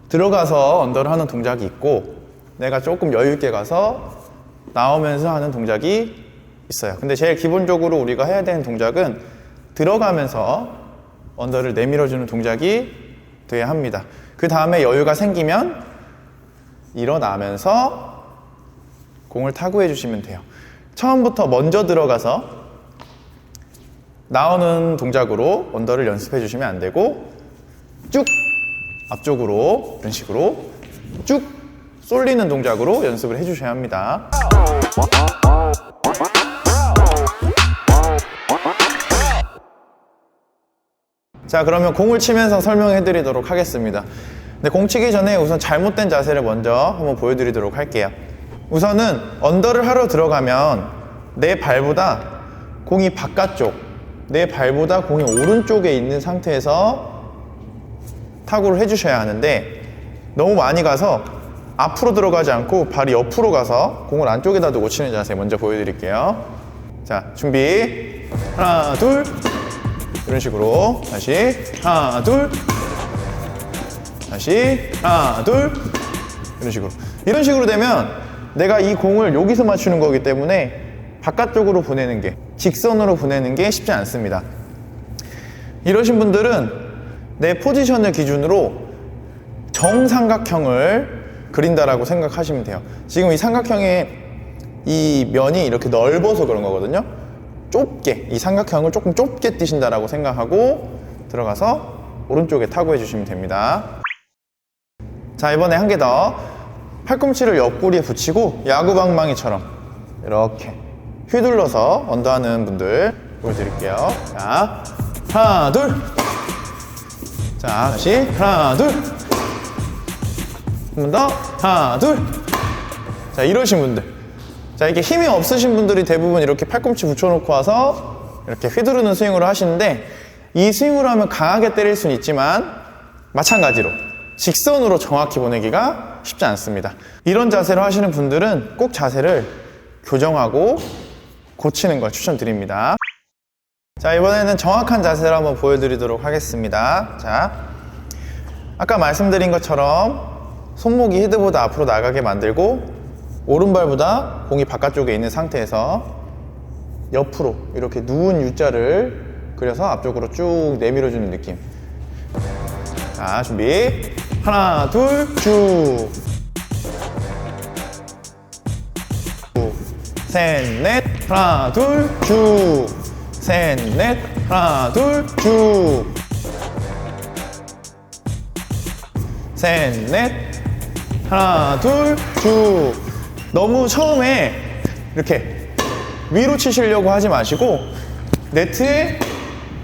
들어가서 언더를 하는 동작이 있고 내가 조금 여유 있게 가서 나오면서 하는 동작이 있어요. 근데 제일 기본적으로 우리가 해야 되는 동작은 들어가면서 언더를 내밀어주는 동작이 돼야 합니다. 그 다음에 여유가 생기면 일어나면서 공을 타구해 주시면 돼요. 처음부터 먼저 들어가서 나오는 동작으로 언더를 연습해 주시면 안 되고 쭉 앞쪽으로 이런 식으로 쭉 쏠리는 동작으로 연습을 해 주셔야 합니다. 자, 그러면 공을 치면서 설명해 드리도록 하겠습니다. 근데 공 치기 전에 우선 잘못된 자세를 먼저 한번 보여드리도록 할게요. 우선은 언더를 하러 들어가면 내 발보다 공이 바깥쪽, 내 발보다 공이 오른쪽에 있는 상태에서 타구를 해주셔야 하는데 너무 많이 가서 앞으로 들어가지 않고 발이 옆으로 가서 공을 안쪽에다 두고 치는 자세 먼저 보여드릴게요. 자, 준비. 하나, 둘. 이런 식으로 다시 하나, 둘. 다시 하나, 둘. 이런 식으로 되면 내가 이 공을 여기서 맞추는 거기 때문에 바깥쪽으로 보내는 게, 직선으로 보내는 게 쉽지 않습니다. 이러신 분들은 내 포지션을 기준으로 정삼각형을 그린다라고 생각하시면 돼요. 지금 이 삼각형의 이 면이 이렇게 넓어서 그런 거거든요. 좁게, 이 삼각형을 조금 좁게 뛰신다라고 생각하고 들어가서 오른쪽에 타구해 주시면 됩니다. 자, 이번에 한 개 더. 팔꿈치를 옆구리에 붙이고 야구방망이처럼 이렇게 휘둘러서 언더하는 분들 보여드릴게요. 자, 하나, 둘. 자, 다시 하나, 둘. 한 번 더. 하나, 둘. 자, 이러신 분들. 자, 이렇게 힘이 없으신 분들이 대부분 이렇게 팔꿈치 붙여놓고 와서 이렇게 휘두르는 스윙으로 하시는데 이 스윙으로 하면 강하게 때릴 수는 있지만 마찬가지로 직선으로 정확히 보내기가 쉽지 않습니다. 이런 자세로 하시는 분들은 꼭 자세를 교정하고 고치는 걸 추천드립니다. 자, 이번에는 정확한 자세를 한번 보여드리도록 하겠습니다. 자, 아까 말씀드린 것처럼 손목이 헤드보다 앞으로 나가게 만들고 오른발보다 공이 바깥쪽에 있는 상태에서 옆으로 이렇게 누운 U자를 그려서 앞쪽으로 쭉 내밀어주는 느낌. 자, 준비. 하나, 둘, 쭉. 셋, 넷. 하나, 둘, 쭉. 셋, 넷. 하나, 둘, 쭉. 셋, 넷. 하나, 둘, 쭉. 너무 처음에 이렇게 위로 치시려고 하지 마시고 네트에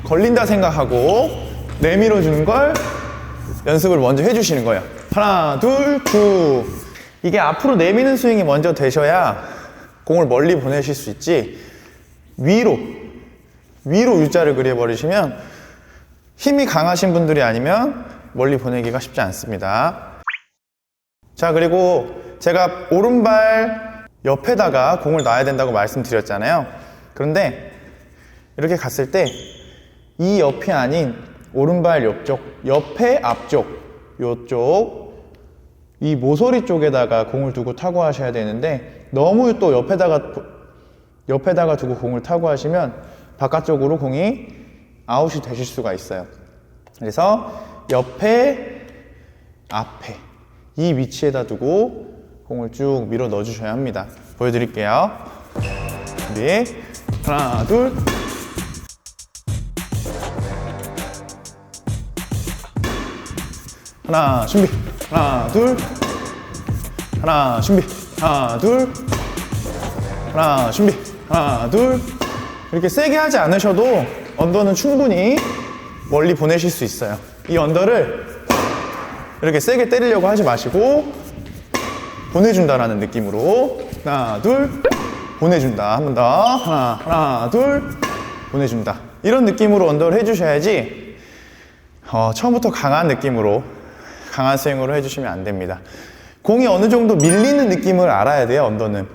걸린다 생각하고 내밀어 주는 걸 연습을 먼저 해주시는 거예요. 하나, 둘, 쭉. 이게 앞으로 내미는 스윙이 먼저 되셔야 공을 멀리 보내실 수 있지, 위로 U자를 그려버리시면 힘이 강하신 분들이 아니면 멀리 보내기가 쉽지 않습니다. 자, 그리고 제가 오른발 옆에다가 공을 놔야 된다고 말씀드렸잖아요. 그런데 이렇게 갔을 때 이 옆이 아닌 오른발 옆쪽, 옆에 앞쪽, 요쪽 이 모서리 쪽에다가 공을 두고 타구 하셔야 되는데 너무 또 옆에다가 두고 공을 타구 하시면 바깥쪽으로 공이 아웃이 되실 수가 있어요. 그래서 옆에, 앞에 이 위치에다 두고 공을 쭉 밀어 넣어 주셔야 합니다. 보여드릴게요. 준비. 하나, 둘. 하나, 준비. 하나, 둘. 하나, 준비. 하나, 둘. 하나, 준비. 하나, 둘. 이렇게 세게 하지 않으셔도 언더는 충분히 멀리 보내실 수 있어요. 이 언더를 이렇게 세게 때리려고 하지 마시고 보내준다라는 느낌으로 하나, 둘. 보내준다. 한 번 더. 하나, 둘. 보내준다. 이런 느낌으로 언더를 해주셔야지 처음부터 강한 느낌으로, 강한 스윙으로 해주시면 안 됩니다. 공이 어느 정도 밀리는 느낌을 알아야 돼요, 언더는.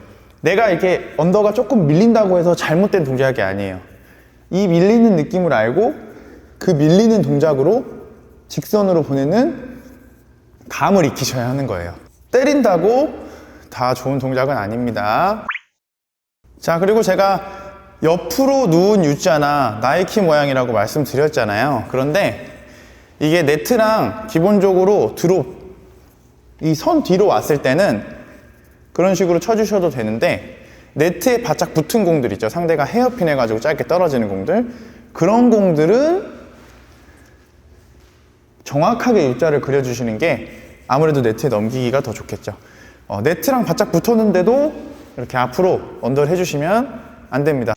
내가 이렇게 언더가 조금 밀린다고 해서 잘못된 동작이 아니에요. 이 밀리는 느낌을 알고 그 밀리는 동작으로 직선으로 보내는 감을 익히셔야 하는 거예요. 때린다고 다 좋은 동작은 아닙니다. 자, 그리고 제가 옆으로 누운 U자나 나이키 모양이라고 말씀드렸잖아요. 그런데 이게 네트랑 기본적으로 드롭, 이 선 뒤로 왔을 때는 그런 식으로 쳐주셔도 되는데, 네트에 바짝 붙은 공들 있죠. 상대가 헤어핀 해가지고 짧게 떨어지는 공들. 그런 공들은 정확하게 U자를 그려주시는 게 아무래도 네트에 넘기기가 더 좋겠죠. 네트랑 바짝 붙었는데도 이렇게 앞으로 언더를 해주시면 안 됩니다.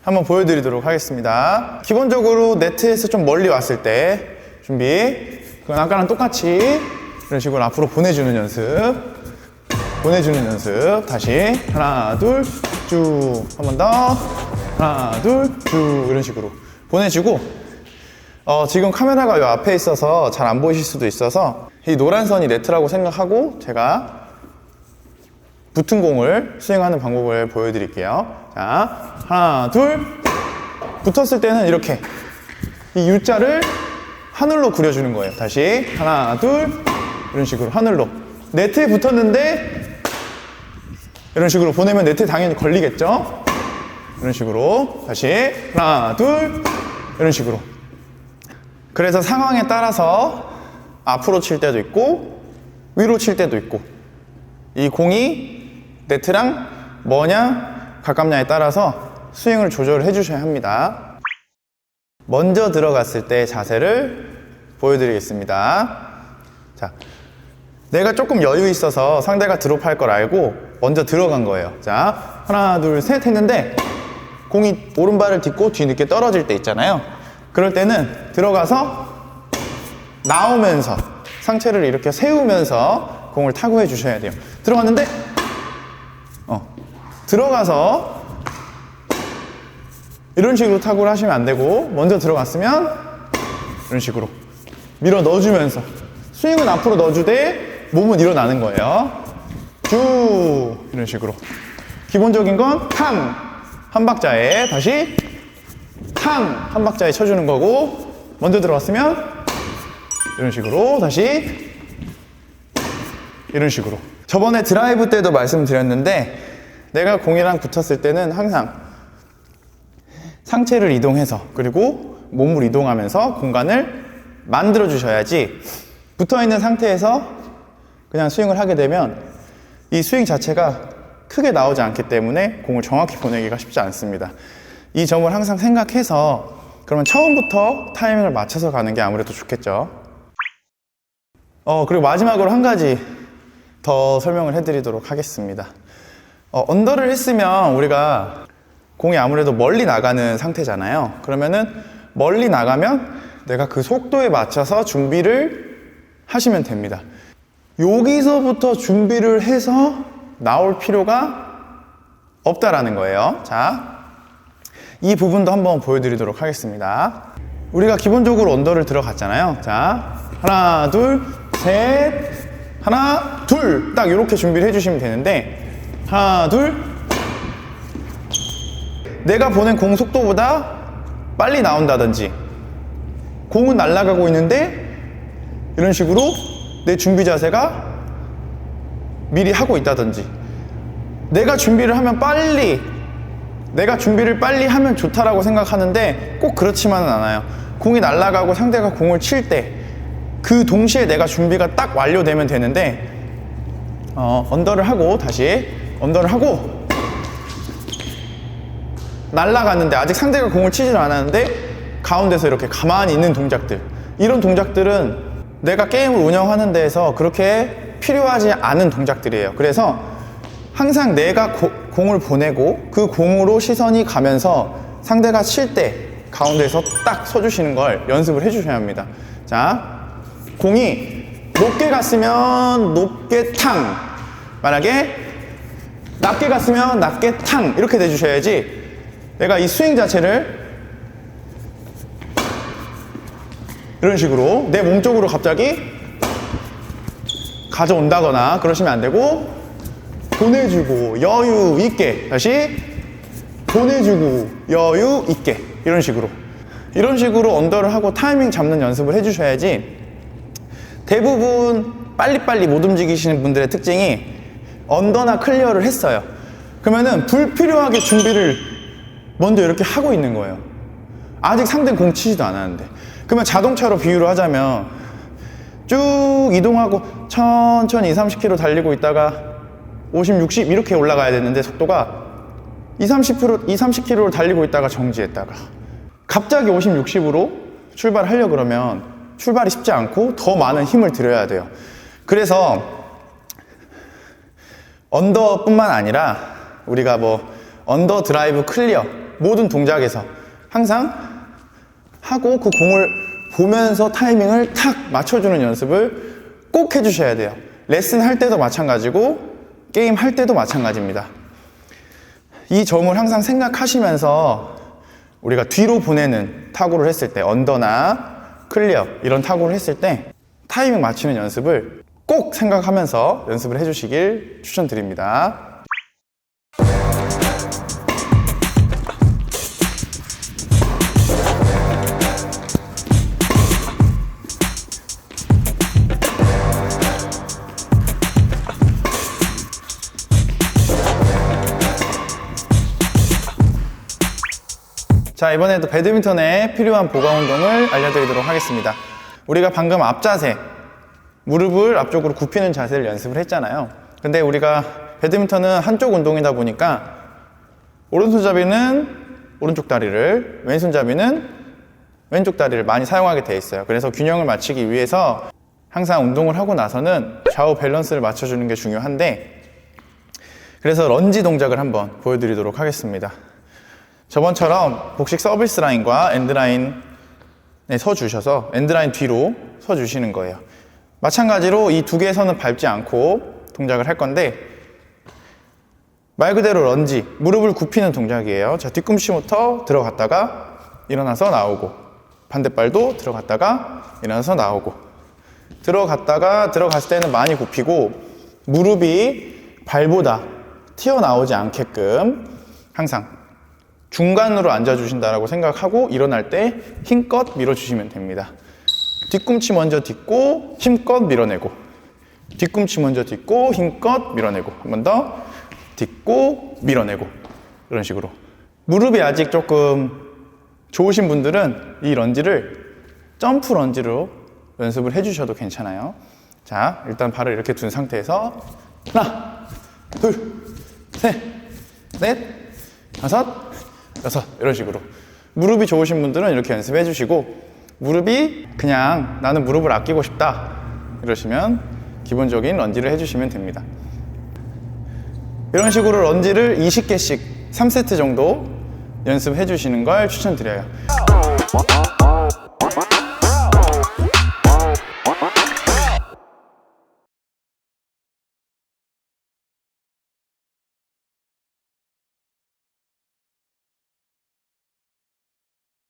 한번 보여드리도록 하겠습니다. 기본적으로 네트에서 좀 멀리 왔을 때 준비. 그건 아까랑 똑같이 이런 식으로 앞으로 보내주는 연습. 보내주는 연습. 다시 하나 둘 쭉. 한 번 더. 하나 둘 쭉. 이런 식으로 보내주고, 지금 카메라가 요 앞에 있어서 잘 안 보이실 수도 있어서 이 노란 선이 네트라고 생각하고 제가 붙은 공을 스윙하는 방법을 보여드릴게요. 자, 하나 둘. 붙었을 때는 이렇게 이 U자를 하늘로 그려주는 거예요. 다시 하나 둘. 이런 식으로 하늘로. 네트에 붙었는데 이런 식으로 보내면 네트에 당연히 걸리겠죠. 이런 식으로 다시 하나 둘. 이런 식으로. 그래서 상황에 따라서 앞으로 칠 때도 있고 위로 칠 때도 있고, 이 공이 네트랑 뭐냐 가깝냐에 따라서 스윙을 조절을 해주셔야 합니다. 먼저 들어갔을 때 자세를 보여드리겠습니다. 자, 내가 조금 여유 있어서 상대가 드롭할 걸 알고 먼저 들어간 거예요. 자, 하나 둘 셋 했는데 공이 오른발을 딛고 뒤늦게 떨어질 때 있잖아요. 그럴 때는 들어가서 나오면서 상체를 이렇게 세우면서 공을 타구해 주셔야 돼요. 들어갔는데 들어가서 이런 식으로 타구를 하시면 안 되고, 먼저 들어갔으면 이런 식으로 밀어 넣어주면서 스윙은 앞으로 넣어주되 몸은 일어나는 거예요. 쭉 이런 식으로. 기본적인 건 탕 한 박자에 다시 탕 한 박자에 쳐주는 거고, 먼저 들어갔으면 이런 식으로 다시 이런 식으로. 저번에 드라이브 때도 말씀드렸는데, 내가 공이랑 붙었을 때는 항상 상체를 이동해서 그리고 몸을 이동하면서 공간을 만들어 주셔야지, 붙어있는 상태에서 그냥 스윙을 하게 되면 이 스윙 자체가 크게 나오지 않기 때문에 공을 정확히 보내기가 쉽지 않습니다. 이 점을 항상 생각해서, 그러면 처음부터 타이밍을 맞춰서 가는 게 아무래도 좋겠죠. 그리고 마지막으로 한 가지 더 설명을 해드리도록 하겠습니다. 언더를 했으면 우리가 공이 아무래도 멀리 나가는 상태잖아요. 그러면은 멀리 나가면 내가 그 속도에 맞춰서 준비를 하시면 됩니다. 여기서부터 준비를 해서 나올 필요가 없다라는 거예요. 자, 이 부분도 한번 보여드리도록 하겠습니다. 우리가 기본적으로 언더를 들어갔잖아요. 자, 하나 둘 셋, 하나 둘, 딱 이렇게 준비를 해주시면 되는데, 하나 둘, 내가 보낸 공 속도보다 빨리 나온다든지, 공은 날아가고 있는데 이런 식으로 내 준비 자세가 미리 하고 있다든지, 내가 준비를 빨리 하면 좋다라고 생각하는데 꼭 그렇지만은 않아요. 공이 날아가고 상대가 공을 칠 때 그 동시에 내가 준비가 딱 완료되면 되는데, 언더를 하고 다시 언더를 하고 날아갔는데 아직 상대가 공을 치질 않았는데 가운데서 이렇게 가만히 있는 동작들, 이런 동작들은 내가 게임을 운영하는 데에서 그렇게 필요하지 않은 동작들이에요. 그래서 항상 내가 공을 보내고 그 공으로 시선이 가면서 상대가 칠 때 가운데에서 딱 서주시는 걸 연습을 해주셔야 합니다. 자, 공이 높게 갔으면 높게 탕, 만약에 낮게 갔으면 낮게 탕, 이렇게 내주셔야지 내가 이 스윙 자체를 이런 식으로 내 몸 쪽으로 갑자기 가져온다거나 그러시면 안 되고, 보내주고 여유 있게 다시 보내주고 여유 있게, 이런 식으로 언더를 하고 타이밍 잡는 연습을 해주셔야지 대부분 빨리빨리 못 움직이시는 분들의 특징이 언더나 클리어를 했어요. 그러면은 불필요하게 준비를 먼저 이렇게 하고 있는 거예요. 아직 상대는 공 치지도 않았는데. 그러면 자동차로 비유를 하자면 쭉 이동하고 천천히 30km 달리고 있다가 50, 60 이렇게 올라가야 되는데 속도가 30km를 달리고 있다가 정지했다가 갑자기 50, 60으로 출발하려고 그러면 출발이 쉽지 않고 더 많은 힘을 들여야 돼요. 그래서 언더뿐만 아니라 우리가 뭐 언더, 드라이브, 클리어 모든 동작에서 항상 하고 그 공을 보면서 타이밍을 탁 맞춰주는 연습을 꼭 해주셔야 돼요. 레슨 할 때도 마찬가지고 게임 할 때도 마찬가지입니다. 이 점을 항상 생각하시면서 우리가 뒤로 보내는 타구를 했을 때 언더나 클리어 이런 타구를 했을 때 타이밍 맞추는 연습을 꼭 생각하면서 연습을 해주시길 추천드립니다. 자, 이번에도 배드민턴에 필요한 보강 운동을 알려드리도록 하겠습니다. 우리가 방금 앞자세, 무릎을 앞쪽으로 굽히는 자세를 연습을 했잖아요. 근데 우리가 배드민턴은 한쪽 운동이다 보니까 오른손잡이는 오른쪽 다리를, 왼손잡이는 왼쪽 다리를 많이 사용하게 돼 있어요. 그래서 균형을 맞추기 위해서 항상 운동을 하고 나서는 좌우 밸런스를 맞춰주는 게 중요한데, 그래서 런지 동작을 한번 보여드리도록 하겠습니다. 저번처럼 복식 서비스 라인과 엔드라인에 서주셔서 엔드라인 뒤로 서주시는 거예요. 마찬가지로 이 두 개의 선은 밟지 않고 동작을 할 건데, 말 그대로 런지, 무릎을 굽히는 동작이에요. 자, 뒤꿈치부터 들어갔다가 일어나서 나오고, 반대발도 들어갔다가 일어나서 나오고, 들어갔다가 들어갔을 때는 많이 굽히고 무릎이 발보다 튀어나오지 않게끔 항상 중간으로 앉아주신다라고 생각하고 일어날 때 힘껏 밀어주시면 됩니다. 뒤꿈치 먼저 딛고 힘껏 밀어내고, 뒤꿈치 먼저 딛고 힘껏 밀어내고, 한 번 더 딛고 밀어내고, 이런 식으로. 무릎이 아직 조금 좋으신 분들은 이 런지를 점프 런지로 연습을 해주셔도 괜찮아요. 자, 일단 발을 이렇게 둔 상태에서 하나, 둘, 셋, 넷, 다섯, 여섯, 이런 식으로. 무릎이 좋으신 분들은 이렇게 연습해 주시고, 무릎이 그냥 나는 무릎을 아끼고 싶다 이러시면 기본적인 런지를 해주시면 됩니다. 이런 식으로 런지를 20개씩 3세트 정도 연습해 주시는 걸 추천드려요.